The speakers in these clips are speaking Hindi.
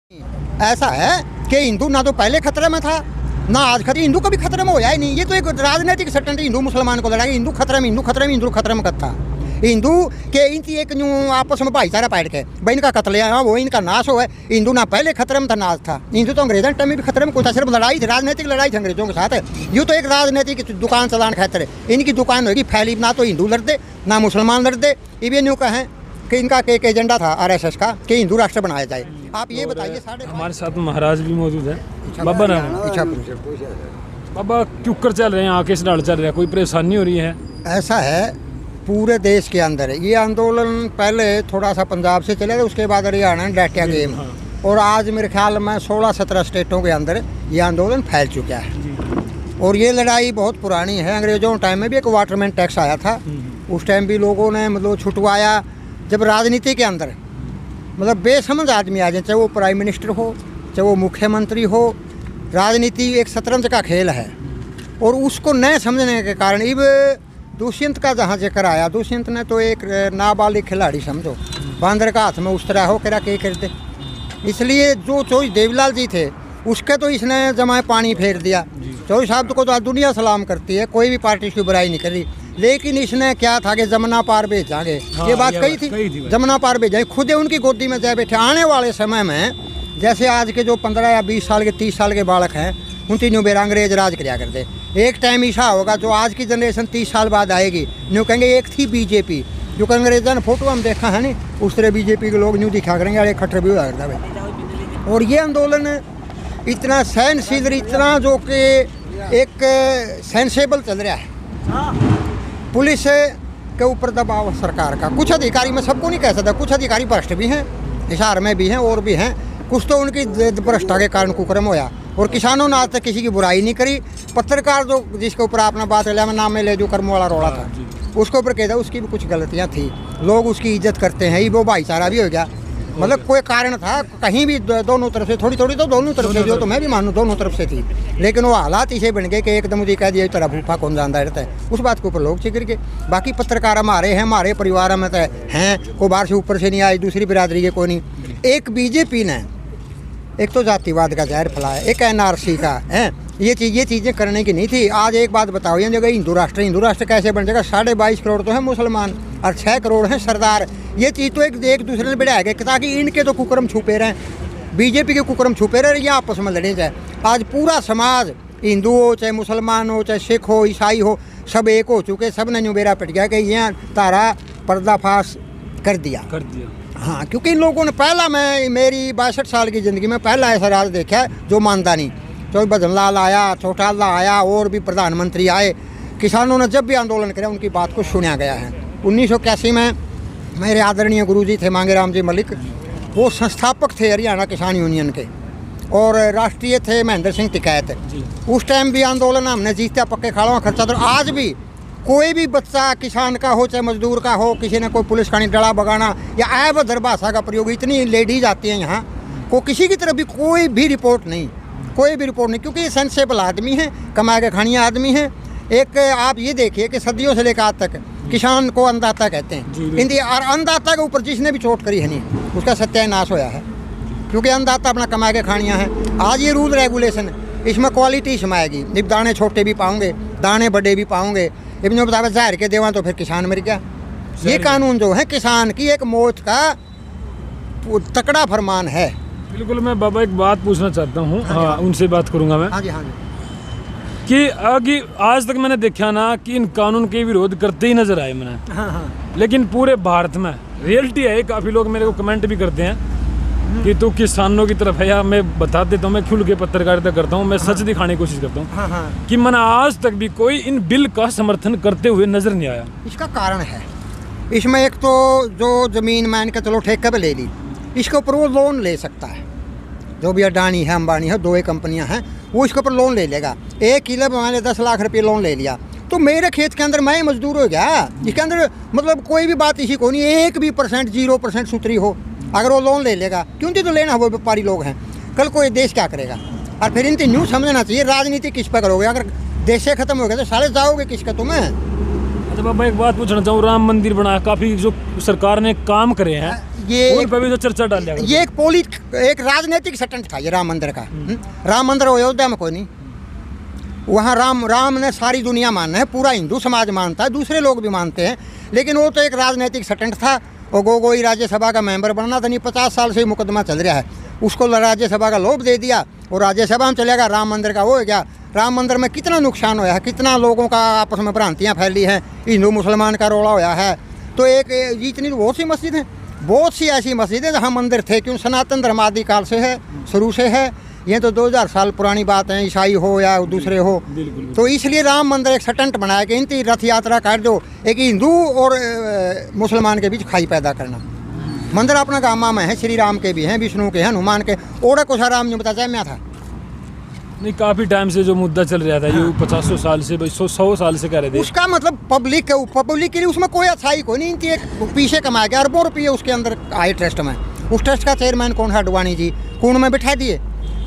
ऐसा है कि हिंदू ना तो पहले खतरे में था ना आज खतरे, हिंदू कभी खतरे में होया ही नहीं। ये तो एक राजनीतिक सटन हिंदू मुसलमान को लड़ाई, हिंदू खतरे में, हिंदू खतरे में, हिंदू खतरे में कथा हिंदू के इनकी एक न्यू आपस में भाईचारा बैठ के भाई इनका कत्ल है वो इनका नाश हो है। हिंदू ना पहले खतरे में था ना आज था। हिंदू तो अंग्रेजों टाइम में भी खतरे में कोई था, सिर्फ लड़ाई थी, राजनीतिक लड़ाई थी अंग्रेजों के साथ है। यूँ तो एक राजनीतिक दुकान चलाने खातिर इनकी दुकान होगी फैली, ना तो हिंदू लड़ते ना मुसलमान लड़ते। ये न्यू कहें कि इनका एक एजेंडा था आरएसएस का कि हिंदू राष्ट्र बनाया जाए। आप ये बताइए, हमारे साथ महाराज भी मौजूद है। बाबा नाम बाबा क्यों कर चल रहे हैं, आके से डाल चल रहा है, कोई परेशानी हो रही है? ऐसा है पूरे देश के अंदर ये आंदोलन पहले थोड़ा सा पंजाब से चले थे, उसके बाद हरियाणा डाटा गेम, और आज मेरे ख्याल में 16-17 स्टेटों के अंदर ये आंदोलन फैल चुका है। और ये लड़ाई बहुत पुरानी है। अंग्रेजों के टाइम में भी एक वाटरमैन टैक्स आया था, उस टाइम भी लोगों ने मतलब छुटवाया। जब राजनीति के अंदर मतलब बेसमझ आदमी आ जाए, चाहे वो प्राइम मिनिस्टर हो चाहे वो मुख्यमंत्री हो, राजनीति एक शतरंज का खेल है। और उसको न समझने के कारण इब दुष्यंत का जहाँ जिक्र आया, दुष्यंत ने तो एक नाबालिग खिलाड़ी समझो, बांदर का हाथ में उस तरह हो करा के करते। इसलिए जो चौधरी देवीलाल जी थे उसके तो इसने जमाए पानी फेर दिया। चौधरी साहब को तो आज दुनिया सलाम करती है, कोई भी पार्टी इसकी बुराई नहीं कर रही, लेकिन इसने क्या था कि जमुना पार भेजांगे, ये बात कही थी, जमुना पार भेजाएंगे, खुद उनकी गोदी में जाए बैठे। आने वाले समय में जैसे आज के जो 15 या 20 साल के 30 साल के बालक हैं उन तीनों बेर अंग्रेज राज किया करते। एक टाइम ऐसा होगा जो आज की जनरेशन 30 साल बाद आएगी, न्यू कहेंगे एक थी बीजेपी, जो कि अंग्रेजों ने फोटो हम देखा है नहीं, उस तरह बीजेपी के लोग न्यू दिखा करेंगे, अरे खट्टर भी हुआ करता भाई। और ये आंदोलन इतना सहनशील, इतना जो कि एक सेंसेबल चल रहा है। पुलिस के ऊपर दबाव सरकार का, कुछ अधिकारी, मैं सबको नहीं कह सकता, कुछ अधिकारी भ्रष्ट भी हैं, हिसार में भी हैं और भी हैं, कुछ तो उनकी भ्रष्टा के कारण कुकर्म होया। और किसानों ने आज तक किसी की बुराई नहीं करी। पत्रकार जो जिसके ऊपर आपने बात लिया, मैं नाम में ले जो कर्म वाला रोड़ा था, उसके ऊपर कह दिया, उसकी भी कुछ गलतियाँ थी, लोग उसकी इज्जत करते हैं, वो भाईचारा भी हो गया। मतलब कोई कारण था कहीं भी, दोनों तरफ से थोड़ी थोड़ी तो दोनों तरफ से, जो तो मैं भी मानूँ दोनों तरफ से थी, लेकिन वो हालात इसे बन गए कि एकदम मुझे कह दिया तरह भूखा कौन जानता रहता है, उस बात के ऊपर लोग चिकर के। बाकी पत्रकार हमारे हैं, हमारे परिवार में तो हैं, कोई बाहर से ऊपर से नहीं आए, दूसरी बिरादरी के कोई नहीं। एक बीजेपी ने एक तो जातिवाद का जहर फैलाया, एक एनआरसी का है, ये चीज़ें करने की नहीं थी। आज एक बात बताओ, ये जगह हिंदू राष्ट्र कैसे बन जाएगा? 22.5 करोड़ तो है मुसलमान और 6 करोड़ हैं सरदार। ये चीज़ तो एक दूसरे ने बढ़ाया गया ताकि इनके तो कुकर्म छुपे रहें, बीजेपी के कुकर्म छुपे रहे, या आपस में लड़े जाए। आज पूरा समाज, हिंदू हो चाहे मुसलमान हो चाहे सिख हो ईसाई हो, सब एक हो चुके, सब ने न्यूबेरा पिट गया कि यहाँ तारा पर्दाफाश कर दिया। हाँ, क्योंकि इन लोगों ने पहला, मैं मेरी 62 साल की ज़िंदगी में पहला ऐसा राज देखा है जो मानता नहीं। तो भजन लाल आया, चौटाला आया, और भी प्रधानमंत्री आए, किसानों ने जब भी आंदोलन किया उनकी बात को सुना गया है। 1981 में मेरे आदरणीय गुरुजी थे मांगेराम जी मलिक, वो संस्थापक थे हरियाणा किसान यूनियन के, और राष्ट्रीय थे महेंद्र सिंह टिकैत। उस टाइम भी आंदोलन हमने जीता, पक्के खाड़ों खर्चा। तो आज भी कोई भी बच्चा किसान का हो चाहे मजदूर का हो, किसी ने कोई पुलिस का नहीं डला बगाना या अभद्र भाषा का प्रयोग, इतनी लेडीज आती हैं यहाँ को, किसी की तरफ भी कोई भी रिपोर्ट नहीं, क्योंकि ये सेंसेबल आदमी हैं, कमा के खानिया आदमी हैं। एक आप ये देखिए कि सदियों से लेकर आज तक किसान को अन्नदाता कहते हैं हिंदी, और अन्नदाता के ऊपर जिसने भी चोट करी है नहीं, उसका सत्यानाश होया है, क्योंकि अन्नदाता अपना कमा के खानिया है। आज ये रूल रेगुलेशन, इसमें क्वालिटी इसमें आएगी, जब दाने छोटे भी पाओगे, दाने बड़े भी पाओगे। इबन बता जहर के देवा तो फिर किसान मर गया। ये कानून जो है किसान की एक मौत का तकड़ा फरमान है। बिल्कुल। मैं बाबा एक बात पूछना चाहता हूँ, हाँ, उनसे बात करूँगा मैं। हाँ जी, हाँ जी। कि आगे आज तक मैंने देखा ना कि इन कानून के विरोध करते ही नजर आए मैंने, हाँ। लेकिन पूरे भारत में रियलिटी है, काफ़ी लोग मेरे को कमेंट भी करते हैं कि तू किसानों की तरफ है। या मैं बता देता हूँ, मैं खुल के पत्रकारिता करता हूँ, मैं सच दिखाने की कोशिश करता हूँ कि मैंने आज तक भी कोई इन बिल का समर्थन करते हुए नजर नहीं आया। इसका कारण है, इसमें एक तो जो ज़मीन मान के चलो ठेके पे ले ली, इसके ऊपर वो लोन ले सकता है, जो भी अडानी है अंबानी है, 2 कंपनियां हैं, वो इसके ऊपर लोन ले लेगा। 1 किलो मैंने 10 लाख रुपये लोन ले लिया, तो मेरे खेत के अंदर मैं मजदूर हो गया। इसके अंदर मतलब कोई भी बात इसी को नहीं, 1 भी % 0% सूत्री हो, अगर वो लोन ले लेगा, क्योंकि तो लेना वो व्यापारी लोग हैं, कल को ये देश क्या करेगा? और फिर इनसे न्यू समझना चाहिए, राजनीति किस पर करोगे? अगर देश से खत्म हो गया तो सारे जाओगे किसका तुम्हें? अच्छा बाबा एक बात पूछना चाहूँ, राम मंदिर बनाया, काफी जो सरकार ने काम करे हैं ये उन पे भी तो चर्चा डाल ये एक राजनीतिक स्टंट था ये राम मंदिर का। राम मंदिर अयोध्या में कोई नहीं, वहाँ राम ने सारी दुनिया मानना है, पूरा हिंदू समाज मानता है, दूसरे लोग भी मानते हैं, लेकिन वो तो एक राजनीतिक स्टंट था। और गोगोई राज्यसभा का मेंबर बनना था, नहीं 50 साल से मुकदमा चल रहा है, उसको राज्यसभा का लोभ दे दिया और राज्यसभा में चलेगा। राम मंदिर का वो हो गया। राम मंदिर में कितना नुकसान होया है, कितना लोगों का आपस में भ्रांतियाँ फैली हैं, हिंदू मुसलमान का रोड़ा होया है। तो एक इतनी बहुत सी मस्जिद हैं, बहुत सी ऐसी मस्जिदें जहाँ मंदिर थे, क्यों सनातन धर्म आदिकाल से है, शुरू से है, ये तो 2000 साल पुरानी बात है, ईसाई हो या दूसरे हो। तो इसलिए राम मंदिर एक स्टंट बनाया कि इनकी रथ यात्रा कर दो, एक हिंदू और मुसलमान के बीच खाई पैदा करना। मंदिर अपना गामा में है, श्री राम के भी हैं, विष्णु के हैं, हनुमान के, और कुछ राम जो बता मैं था नहीं। काफी टाइम से जो मुद्दा चल रहा था, ये 50 साल से 100 साल से कह रहे थे, उसका मतलब पब्लिक के लिए उसमें कोई अच्छाई कोई नहीं। इनकी एक पीछे कमाया गया अरबों रुपये उसके अंदर आए ट्रस्ट में। उस ट्रस्ट का चेयरमैन कौन है? अडवाणी जी, कुंड में बिठा दिए।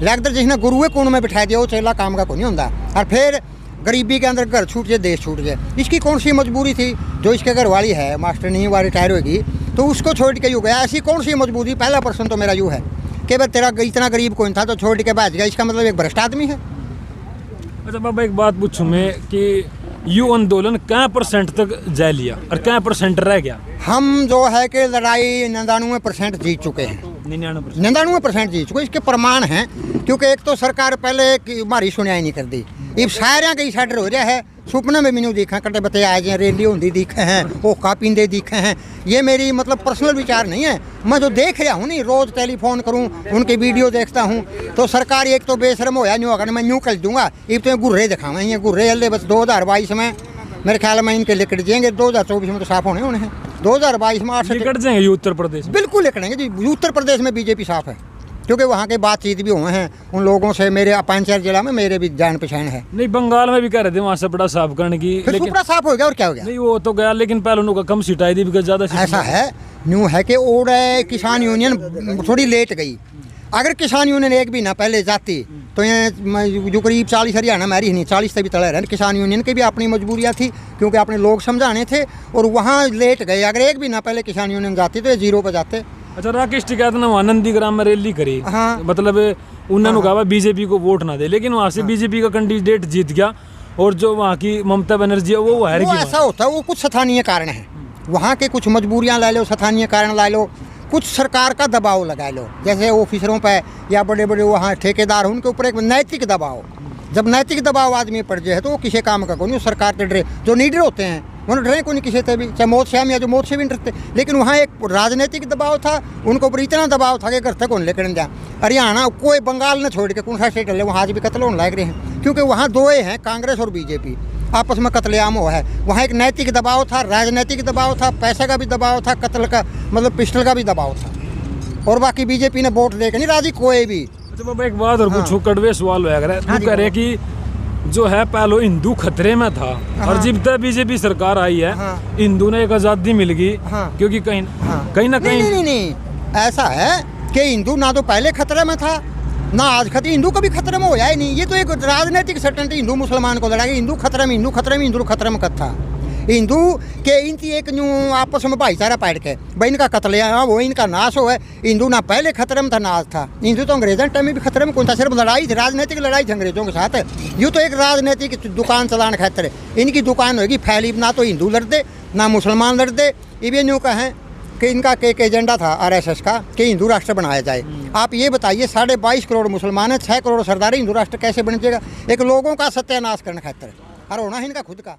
लगदर जिसने गुरुए कुंड में बिठा दिया, वो चेला काम का कोई नहीं होता। और फिर गरीबी के अंदर घर छूट जाए, देश छूट जाए। इसकी कौन सी मजबूरी थी? जो इसके घर वाली है मास्टर नहीं हुआ, रिटायर होगी, तो उसको छोड़ के यूँ गया। ऐसी कौन सी मजबूरी? पहला प्रश्न तो मेरा यूँ है कि भाई तेरा इतना गरीब कौन था तो छोड़ के बैठ गया, इसका मतलब एक भ्रष्ट आदमी है। अच्छा बाबा एक बात पूछूं मैं कि यू आंदोलन क्या परसेंट तक जा लिया और क्या परसेंट रह गया? हम जो है कि लड़ाई 99% जीत चुके हैं, 99% जीत चुके। इसके प्रमाण हैं, क्योंकि एक तो सरकार पहले हमारी सुनियाई नहीं कर दी। अब सारे कई साइड हो रहा है, सुपने में मैनू देखा कटे बते आए हैं, रेली होंगी दिखे हैं, ओखा पींदे दिखे हैं। ये मेरी मतलब पर्सनल विचार नहीं है, मैं जो देख रहा हूँ नहीं, रोज़ टेलीफोन करूँ, उनके वीडियो देखता हूँ, तो सरकार एक तो बेशरम होया नहीं होगा, मैं यूँ कर दूँगा। अब तो गुर्रे दिखाऊँ, ये गुर्रे अल्ले बस 2022 में मेरे ख्याल में इनके लिकट जाएंगे, 2024 में तो साफ होने हैं। 2022 में 8 लिकट जाएंगे उत्तर प्रदेश, बिल्कुल लिकटेंगे जी। उत्तर प्रदेश में बीजेपी साफ है, क्योंकि वहाँ के बातचीत भी हुए हैं उन लोगों से। मेरे पांचेर जिला में मेरे भी जान पहचान है। नहीं बंगाल में भी कह रहे थे वहाँ से बड़ा साफ करने की, लेकिन सुपड़ा साफ हो गया और क्या हो गया? नहीं वो तो गया, लेकिन पहले उनका कम सीट आई थी, बिकॉज ज़्यादा ऐसा है न्यू है कि और किसान यूनियन थोड़ी लेट गई। अगर किसान यूनियन एक भी ना पहले जाती तो ये जो करीब 40 हरियाणा में नहीं 40 से भी तले रहे। किसान यूनियन की भी अपनी मजबूरियाँ थी, क्योंकि अपने लोग समझाने थे और वहाँ लेट गए। अगर एक भी ना पहले किसान यूनियन जाती तो ये 0 पर जाते। अच्छा राकेश टिकैत ने वहाँ नंदीग्राम में रैली करी, हाँ, मतलब उन्होंने कहा बीजेपी को वोट ना दे, लेकिन वहाँ से बीजेपी का कैंडिडेट जीत गया और जो वहाँ की ममता बनर्जी है वो हार गई। ऐसा होता है, वो कुछ स्थानीय कारण है, वहाँ के कुछ मजबूरियाँ ला लो, स्थानीय कारण ला लो, कुछ सरकार का दबाव लगा लो, जैसे ऑफिसरों पे या बड़े बड़े वहाँ ठेकेदार उनके ऊपर एक नैतिक दबाव। जब नैतिक दबाव आदमी पड़ जाए तो वो किसी काम का कोई। सरकार के डरे जो लीडर होते हैं उन्होंने डरे को नहीं किसी से भी, चाहे मौत से हम या जो मौत से भी नहीं डरते। लेकिन वहाँ एक राजनीतिक दबाव था, उनको ऊपर इतना दबाव था कि घर तक उन लेकर जा। हरियाणा कोई बंगाल ने छोड़ के कौन सा स्टेट ले, वहाँ आज भी कत्ल होने लग रहे हैं, क्योंकि वहाँ दो हैं, कांग्रेस और बीजेपी आपस में कत्लेआम हुआ है। वहाँ एक नैतिक दबाव था, राजनीतिक दबाव था, पैसे का भी दबाव था, कत्ल का मतलब पिस्टल का भी दबाव था। और बाकी बीजेपी ने वोट देकर नहीं राजी कोई भी। अच्छा बाबा एक बात और पूछूं, कड़वे सवाल हुआ करे, तू कह रहे कि जो है पहले हिंदू खतरे में था, और जब तक बीजेपी सरकार आई है हिंदू ने एक आज़ादी मिल गई, क्योंकि कहीं ना कहीं नहीं ऐसा है कि हिंदू ना तो पहले खतरे में था ना आज खतरे, हिंदू कभी खतरे में होया ही नहीं। ये तो एक राजनीतिक सटन हिंदू मुसलमान को लड़ा, हिंदू खतरे में हिंदू खतरे में कद था। हिंदू के इनकी एक न्यू आपस में भाईचारा पाट के भाई इनका कत्ल वो इनका नाश हो है। हिंदू ना पहले खतरे में था ना आज था। हिंदू तो अंग्रेजों टाइम में भी खतरे में कौन था, सिर्फ लड़ाई थी, राजनीतिक लड़ाई थी अंग्रेजों के साथ। यूँ तो एक राजनीतिक दुकान चलाने खातिर इनकी दुकान होगी फैली, ना तो हिंदू लड़ते ना मुसलमान लड़ते। ये न्यू कहें कि इनका एक एजेंडा था RSS का कि हिंदू राष्ट्र बनाया जाए। आप ये बताइए 22.5 करोड़ मुसलमान है, 6 करोड़ सरदार, हिंदू राष्ट्र कैसे बन जाएगा? एक लोगों का सत्यानाश करने खातिर और होना है इनका खुद का।